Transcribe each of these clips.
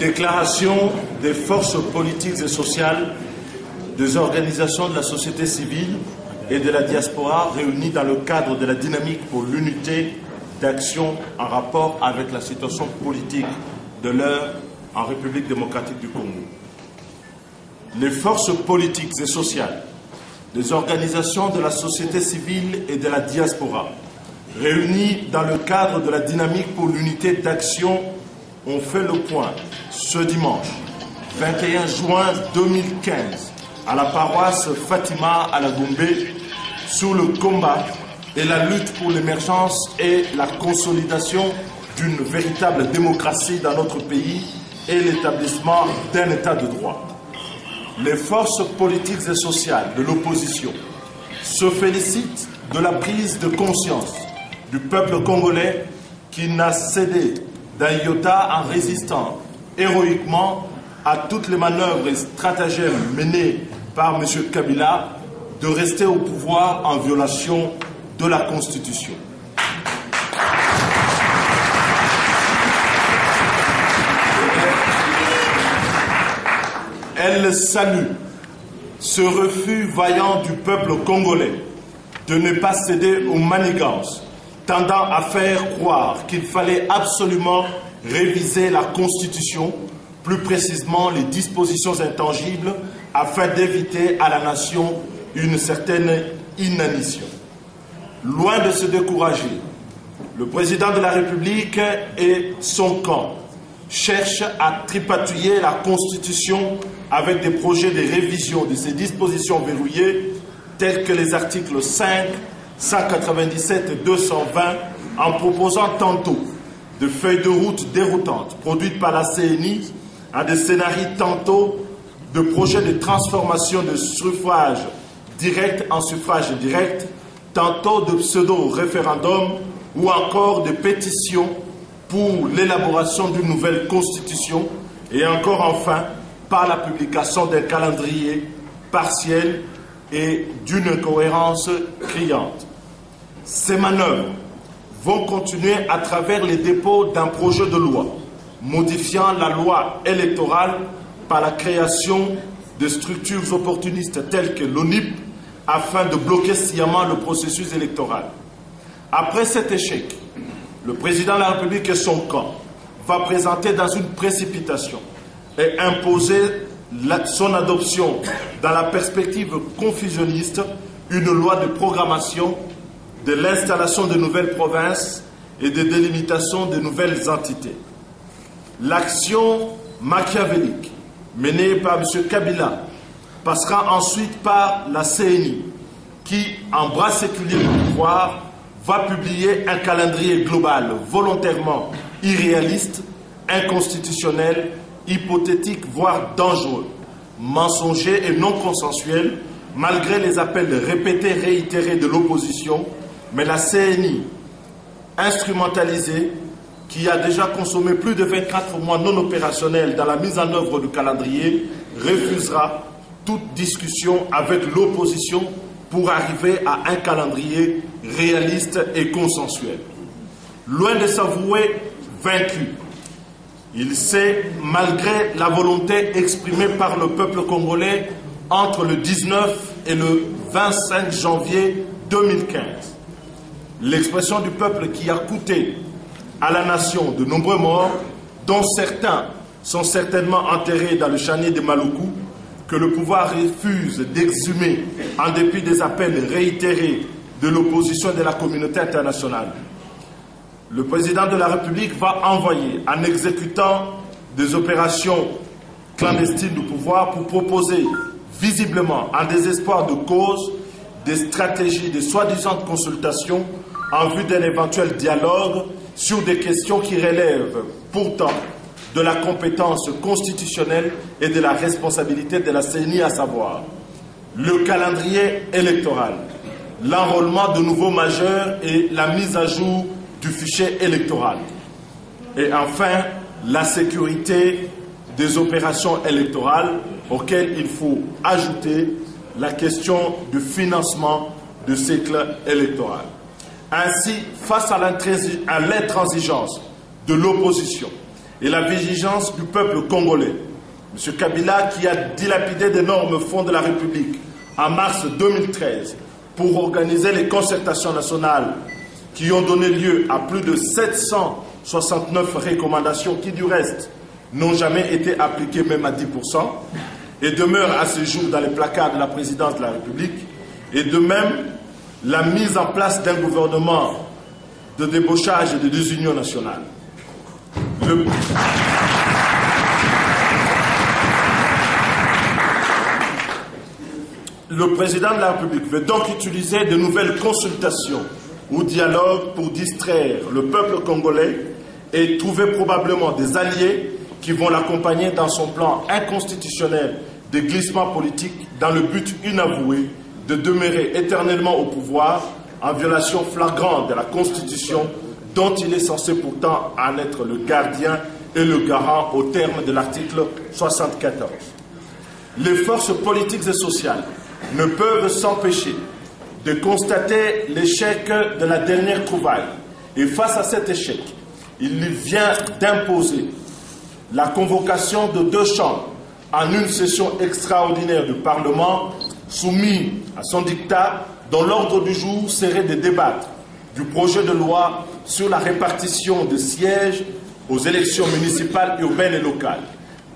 Déclaration des forces politiques et sociales, des organisations de la société civile et de la diaspora réunies dans le cadre de la dynamique pour l'unité d'action en rapport avec la situation politique de l'heure en République démocratique du Congo. Les forces politiques et sociales, des organisations de la société civile et de la diaspora réunies dans le cadre de la dynamique pour l'unité d'action ont fait le point ce dimanche 21 juin 2015 à la paroisse Fatima à la Gombe sur le combat et la lutte pour l'émergence et la consolidation d'une véritable démocratie dans notre pays et l'établissement d'un état de droit. Les forces politiques et sociales de l'opposition se félicitent de la prise de conscience du peuple congolais qui n'a cédé d'un iota en résistant héroïquement à toutes les manœuvres et stratagèmes menés par M. Kabila de rester au pouvoir en violation de la Constitution. Elle salue ce refus vaillant du peuple congolais de ne pas céder aux manigances tendant à faire croire qu'il fallait absolument réviser la Constitution, plus précisément les dispositions intangibles, afin d'éviter à la nation une certaine inanition. Loin de se décourager, le président de la République et son camp cherchent à tripatouiller la Constitution avec des projets de révision de ces dispositions verrouillées, tels que les articles 5, 197 et 220, en proposant tantôt de feuilles de route déroutantes produites par la CNI à des scénarios tantôt de projets de transformation de suffrage direct en suffrage direct, tantôt de pseudo-référendums ou encore de pétitions pour l'élaboration d'une nouvelle constitution et encore enfin par la publication d'un calendrier partiel et d'une incohérence criante. Ces manœuvres vont continuer à travers les dépôts d'un projet de loi modifiant la loi électorale par la création de structures opportunistes telles que l'ONIP afin de bloquer sciemment le processus électoral. Après cet échec, le président de la République et son camp va présenter dans une précipitation et imposer son adoption dans la perspective confusionniste une loi de programmation de l'installation de nouvelles provinces et de délimitation de nouvelles entités. L'action machiavélique menée par M. Kabila passera ensuite par la CNI qui, en bras séculier du pouvoir, va publier un calendrier global volontairement irréaliste, inconstitutionnel, hypothétique, voire dangereux, mensonger et non consensuel, malgré les appels répétés, réitérés de l'opposition, mais la CNI, instrumentalisée, qui a déjà consommé plus de 24 mois non opérationnels dans la mise en œuvre du calendrier, refusera toute discussion avec l'opposition pour arriver à un calendrier réaliste et consensuel. Loin de s'avouer vaincu, il sait, malgré la volonté exprimée par le peuple congolais entre le 19 et le 25 janvier 2015, l'expression du peuple qui a coûté à la nation de nombreux morts, dont certains sont certainement enterrés dans le chanier de Maluku, que le pouvoir refuse d'exhumer en dépit des appels réitérés de l'opposition et de la communauté internationale. Le président de la République va envoyer, en exécutant des opérations clandestines du pouvoir, pour proposer visiblement, en désespoir de cause, des stratégies de soi-disant consultation en vue d'un éventuel dialogue sur des questions qui relèvent pourtant de la compétence constitutionnelle et de la responsabilité de la CENI, à savoir le calendrier électoral, l'enrôlement de nouveaux majeurs et la mise à jour du fichier électoral. Et enfin, la sécurité des opérations électorales auxquelles il faut ajouter la question du financement du cycle électoral. Ainsi, face à l'intransigeance de l'opposition et la vigilance du peuple congolais. M. Kabila, qui a dilapidé d'énormes fonds de la République en mars 2013 pour organiser les concertations nationales qui ont donné lieu à plus de 769 recommandations qui, du reste, n'ont jamais été appliquées même à 10%, et demeurent à ce jour dans les placards de la présidence de la République, et de même la mise en place d'un gouvernement de débauchage et de désunion nationale. Le président de la République veut donc utiliser de nouvelles consultations ou dialogues pour distraire le peuple congolais et trouver probablement des alliés qui vont l'accompagner dans son plan inconstitutionnel de glissement politique dans le but inavoué de demeurer éternellement au pouvoir en violation flagrante de la Constitution dont il est censé pourtant en être le gardien et le garant au terme de l'article 74. Les forces politiques et sociales ne peuvent s'empêcher de constater l'échec de la dernière trouvaille. Et face à cet échec, il vient d'imposer la convocation de 2 chambres en une session extraordinaire du Parlement soumis à son dictat, dont l'ordre du jour serait de débattre du projet de loi sur la répartition des sièges aux élections municipales, urbaines et locales.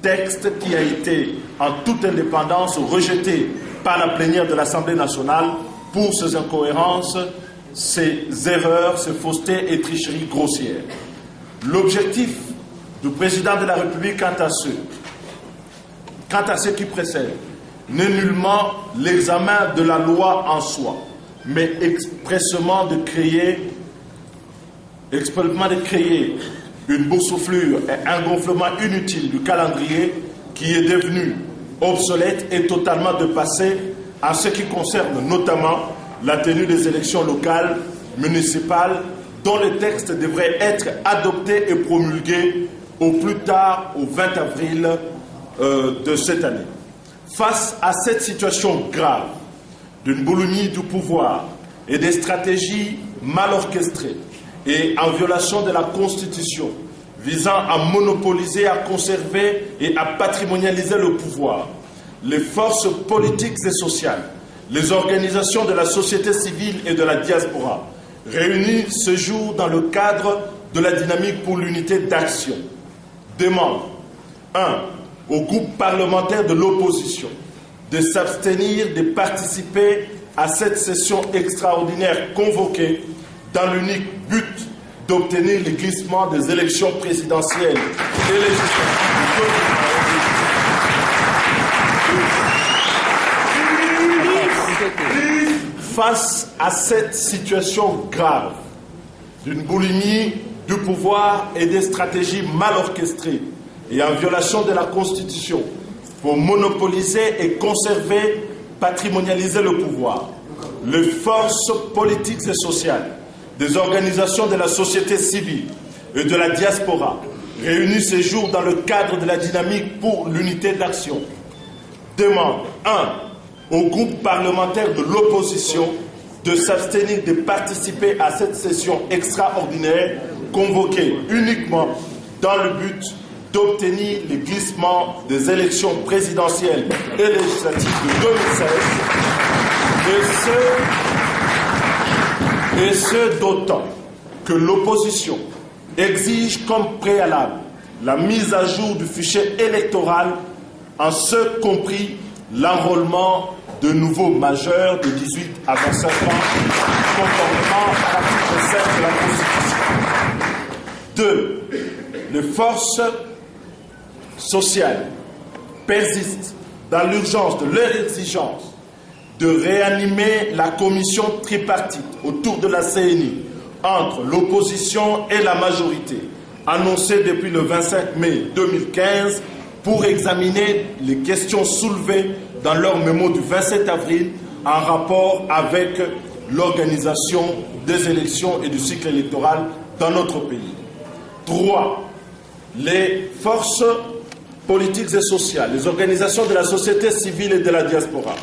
Texte qui a été en toute indépendance rejeté par la plénière de l'Assemblée nationale pour ses incohérences, ses erreurs, ses faussetés et tricheries grossières. L'objectif du président de la République quant à ce qui précède n'est nullement l'examen de la loi en soi, mais expressément de créer une boursouflure et un gonflement inutile du calendrier qui est devenu obsolète et totalement dépassé en ce qui concerne notamment la tenue des élections locales, municipales, dont le texte devrait être adopté et promulgué au plus tard au 20 avril de cette année. Face à cette situation grave d'une boulimie du pouvoir et des stratégies mal orchestrées et en violation de la Constitution visant à monopoliser, à conserver et à patrimonialiser le pouvoir, les forces politiques et sociales, les organisations de la société civile et de la diaspora, réunies ce jour dans le cadre de la dynamique pour l'unité d'action, demandent 1. Au groupe parlementaire de l'opposition de s'abstenir de participer à cette session extraordinaire convoquée dans l'unique but d'obtenir le glissement des élections présidentielles et législatives. Face à cette situation grave d'une boulimie du pouvoir et des stratégies mal orchestrées et en violation de la Constitution pour monopoliser et conserver, patrimonialiser le pouvoir, les forces politiques et sociales, des organisations de la société civile et de la diaspora, réunies ce jour dans le cadre de la dynamique pour l'unité d'action, demandent 1. Au groupe parlementaire de l'opposition de s'abstenir de participer à cette session extraordinaire convoquée uniquement dans le but d'obtenir le glissement des élections présidentielles et législatives de 2016, et ce d'autant que l'opposition exige comme préalable la mise à jour du fichier électoral, en ce compris l'enrôlement de nouveaux majeurs de 18 à 25 ans, conformément à l'article 7 de la Constitution. 2. Les forces sociales persistent dans l'urgence de leur exigence de réanimer la commission tripartite autour de la CENI entre l'opposition et la majorité, annoncée depuis le 25 mai 2015 pour examiner les questions soulevées dans leur mémo du 27 avril en rapport avec l'organisation des élections et du cycle électoral dans notre pays. 3. Les forces politiques et sociales, les organisations de la société civile et de la diaspora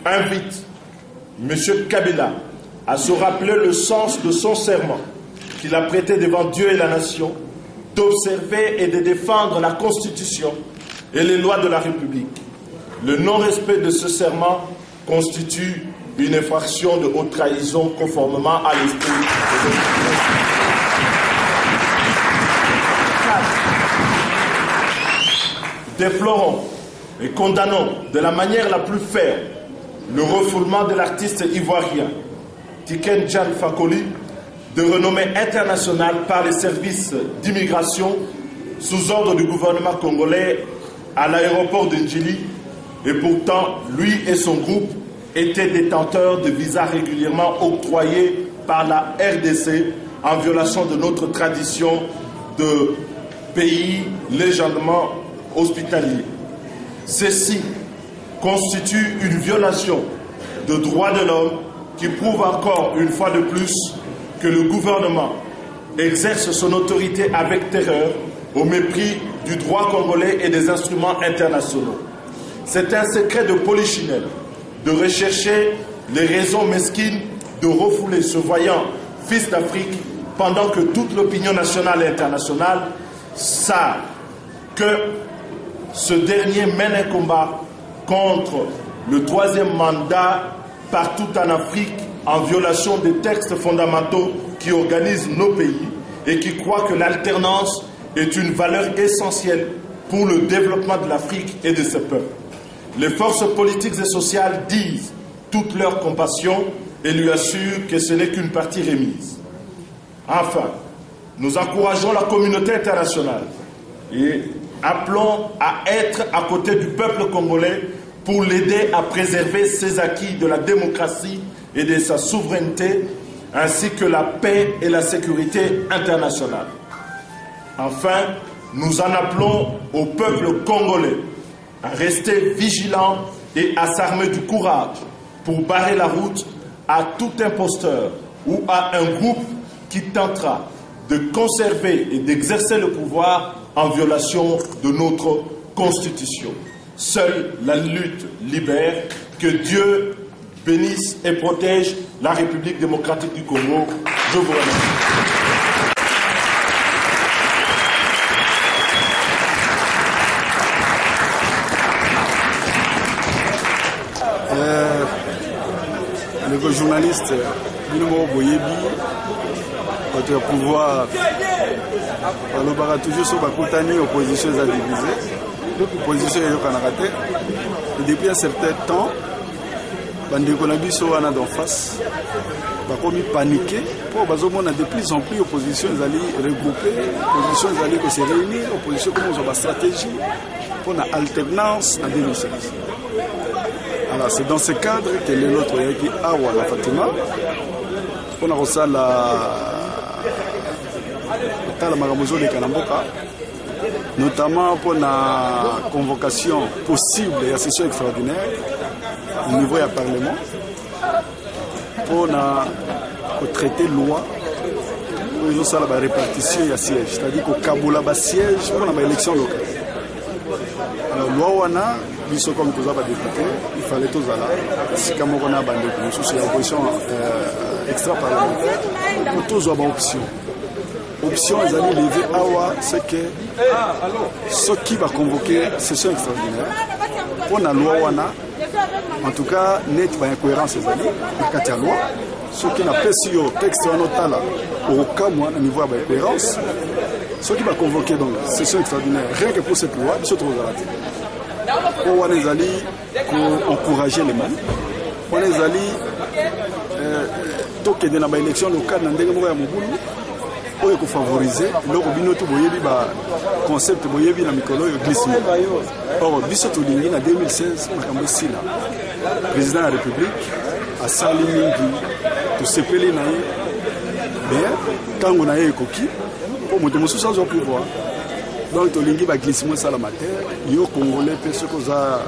invitent M. Kabila à se rappeler le sens de son serment qu'il a prêté devant Dieu et la nation d'observer et de défendre la Constitution et les lois de la République. Le non-respect de ce serment constitue une infraction de haute trahison conformément à l'esprit de notre Déplorons et condamnons de la manière la plus ferme le refoulement de l'artiste ivoirien Tiken Jah Fakoly, de renommée internationale par les services d'immigration sous ordre du gouvernement congolais à l'aéroport de Ndjili, et pourtant lui et son groupe étaient détenteurs de visas régulièrement octroyés par la RDC en violation de notre tradition de pays légendairement hospitalier. Ceci constitue une violation de droits de l'homme qui prouve encore une fois de plus que le gouvernement exerce son autorité avec terreur au mépris du droit congolais et des instruments internationaux. C'est un secret de polichinelle de rechercher les raisons mesquines de refouler ce voyant fils d'Afrique pendant que toute l'opinion nationale et internationale savent que ce dernier mène un combat contre le troisième mandat partout en Afrique en violation des textes fondamentaux qui organisent nos pays et qui croient que l'alternance est une valeur essentielle pour le développement de l'Afrique et de ses peuples. Les forces politiques et sociales disent toute leur compassion et lui assurent que ce n'est qu'une partie remise. Enfin, nous encourageons la communauté internationale et appelons à être à côté du peuple congolais pour l'aider à préserver ses acquis de la démocratie et de sa souveraineté, ainsi que la paix et la sécurité internationale. Enfin, nous en appelons au peuple congolais à rester vigilant et à s'armer du courage pour barrer la route à tout imposteur ou à un groupe qui tentera de conserver et d'exercer le pouvoir en violation de notre Constitution. Seule la lutte libère. Que Dieu bénisse et protège la République démocratique du Congo. Je vous remercie. Le journaliste Binomo Boyebi, votre pouvoir, le bara toujours sur la Koutani, opposition à diviser. L'opposition est au Canada. Et depuis un certain temps, les Konabi sont en face, ils ont paniqué. Pour de plus en plus, l'opposition est regroupée, l'opposition est se réunir, l'opposition commence à stratégie pour une alternance en 2016. Alors, c'est dans ce cadre que l'autre qui a la Fatima, on a reçu la Magamozo de Kanamboka, notamment pour la convocation possible de la session extraordinaire au niveau du Parlement, pour traiter loi, pour la répartition de siège, c'est-à-dire qu'au Kaboula siège pour l'élection locale. Alors, loi wana, biso comme tous les députés, il fallait tous aller. Si comme on a bandé, nous sommes l'opposition extra-parlementaire, pour tous avoir option. Option, ils allaient lever awa, c'est que ce qui va convoquer session extraordinaire, pour la loi wana, en tout cas, net va incohérence ces années, la quatre loi, ce qui n'a pas si au texte en otala, au cas moi, au niveau de la cohérence. Ce qui va convoquer donc session extraordinaire, rien que pour cette loi, ils se trouvent à la tête. On les alliés pour encourager les mains. On les alliés toquer dans l'élection locale dans des moments pour favoriser. Donc, on a un concept de la glissement. Or, Bissot Olingi en 2016, le président de la République a sali tout ce que les naïfs. Mais quand on a eu coquille, pour monter mon sous-sang au pouvoir. Donc, Olingi va glissement sur la matière. Il y a Congolais, ceux qui sont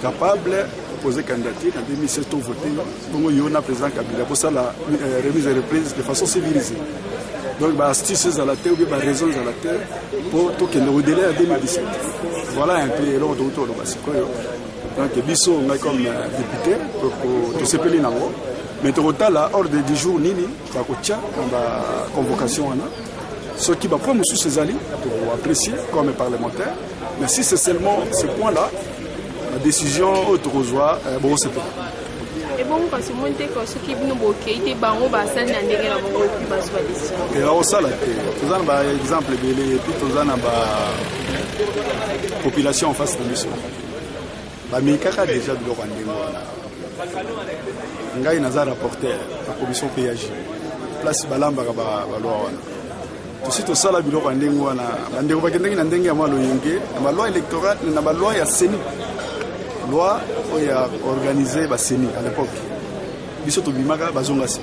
capables de poser candidature en 2016 pour voter. Donc, il y a un président Kabila pour ça la remise et reprise de façon civilisée. Donc, il y a astuces à la terre ou bien raisons à la terre pour tout le délai à 2017. Voilà un peu l'ordre de l'auto. Donc, Bissot, on est comme député pour tout ce pays là. Mais tout le temps, l'ordre du jour, Nini, va coacher, on a convocation. Ce qui va prendre sous ses alliés pour apprécier comme parlementaire. Mais si c'est seulement ce point-là, la décision autorosoire, bon, c'est pas. Et bon, parce que moi, ce qui nous bloque, il est bango, ça n'a rien à voir avec la décision. Et là, ça, vous avez un exemple, puis vous avez une population en face de mission. Mais kaka déjà de l'Orandingo. Ngai naza rapporteur la commission PAJ. Place balamba ba loi. Tout sito sala biloko Orandingo wana. Bandeko bakendenge na ndenge ya malo yenge, na loi électorale na ba loi ya CENI. Loi oya organisé ba CENI à l'époque. Biso to bimaka bazonga si.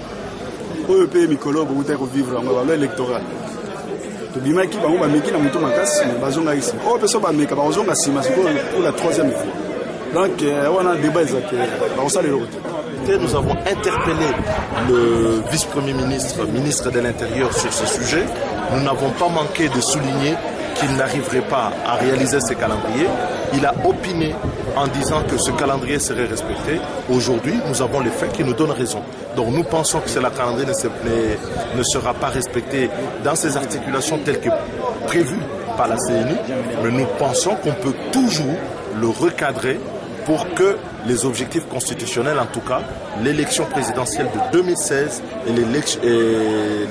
Oyo pe mikolo bo uta ko vivre en loi électorale. To bimaki bango ba meki na mutu makasi bazonga ici. O peso ba meka bazonga si masiko pour la troisième fois. Donc, on a un débat exact. Nous avons interpellé le vice-premier ministre, ministre de l'Intérieur sur ce sujet. Nous n'avons pas manqué de souligner qu'il n'arriverait pas à réaliser ce calendrier. Il a opiné en disant que ce calendrier serait respecté. Aujourd'hui, nous avons les faits qui nous donnent raison. Donc nous pensons que ce calendrier ne sera pas respecté dans ses articulations telles que prévues par la CENI, mais nous pensons qu'on peut toujours le recadrer pour que les objectifs constitutionnels, en tout cas, l'élection présidentielle de 2016 et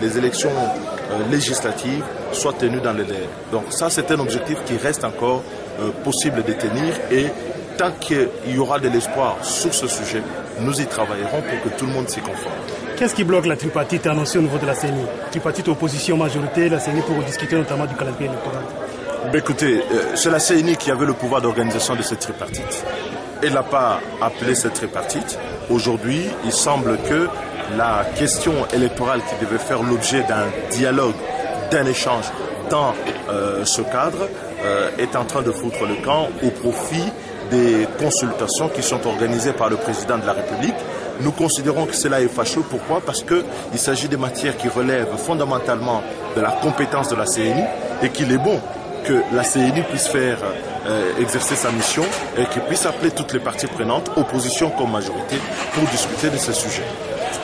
les élections législatives soient tenues dans les délais. Donc ça, c'est un objectif qui reste encore possible de tenir et tant qu'il y aura de l'espoir sur ce sujet, nous y travaillerons pour que tout le monde s'y conforme. Qu'est-ce qui bloque la tripartite annoncée au niveau de la CENI? Tripartite opposition majorité, la CENI pour discuter notamment du calendrier électoral. Écoutez, c'est la CENI qui avait le pouvoir d'organisation de cette tripartite. Elle n'a pas appelé cette tripartite. Aujourd'hui, il semble que la question électorale qui devait faire l'objet d'un dialogue, d'un échange dans ce cadre est en train de foutre le camp au profit des consultations qui sont organisées par le président de la République. Nous considérons que cela est fâcheux. Pourquoi? Parce qu'il s'agit de matières qui relèvent fondamentalement de la compétence de la CENI et qu'il est bon que la CENI puisse faire exercer sa mission et qu'il puisse appeler toutes les parties prenantes, opposition comme majorité, pour discuter de ce sujet.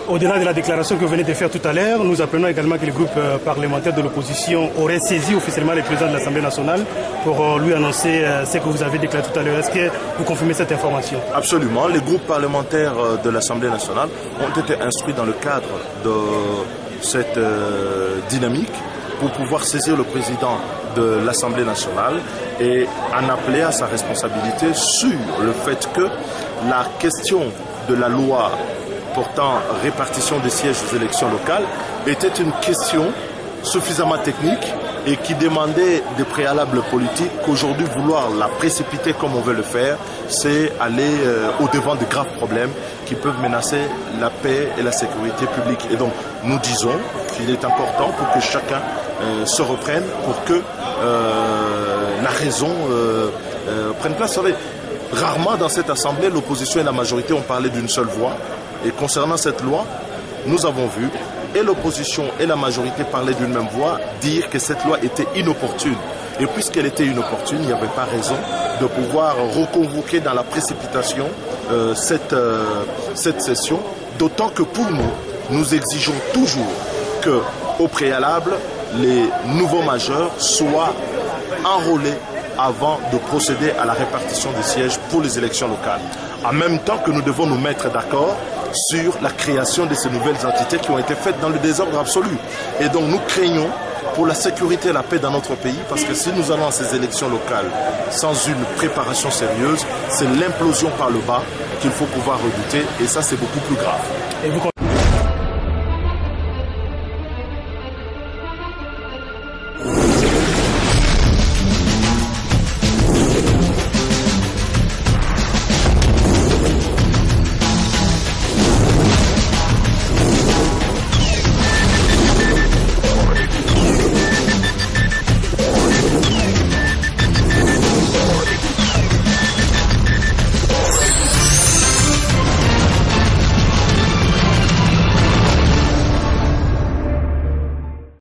Au-delà de la déclaration que vous venez de faire tout à l'heure, nous apprenons également que le groupe parlementaire de l'opposition aurait saisi officiellement le président de l'Assemblée nationale pour lui annoncer ce que vous avez déclaré tout à l'heure. Est-ce que vous confirmez cette information? Absolument. Les groupes parlementaires de l'Assemblée nationale ont été instruits dans le cadre de cette dynamique pour pouvoir saisir le président de l'Assemblée nationale et en appeler à sa responsabilité sur le fait que la question de la loi portant répartition des sièges aux élections locales était une question suffisamment technique et qui demandait des préalables politiques qu'aujourd'hui vouloir la précipiter comme on veut le faire, c'est aller au-devant de graves problèmes qui peuvent menacer la paix et la sécurité publique. Et donc nous disons qu'il est important pour que chacun se reprenne, pour que la raison prenne place. Vous savez, rarement dans cette assemblée, l'opposition et la majorité ont parlé d'une seule voix. Et concernant cette loi, nous avons vu et l'opposition et la majorité parler d'une même voix, dire que cette loi était inopportune. Et puisqu'elle était inopportune, il n'y avait pas raison de pouvoir reconvoquer dans la précipitation cette session. D'autant que pour nous, nous exigeons toujours qu'au préalable, les nouveaux majeurs soient enrôlés avant de procéder à la répartition des sièges pour les élections locales. En même temps que nous devons nous mettre d'accord sur la création de ces nouvelles entités qui ont été faites dans le désordre absolu. Et donc nous craignons pour la sécurité et la paix dans notre pays, parce que si nous allons à ces élections locales sans une préparation sérieuse, c'est l'implosion par le bas qu'il faut pouvoir redouter, et ça c'est beaucoup plus grave. Et vous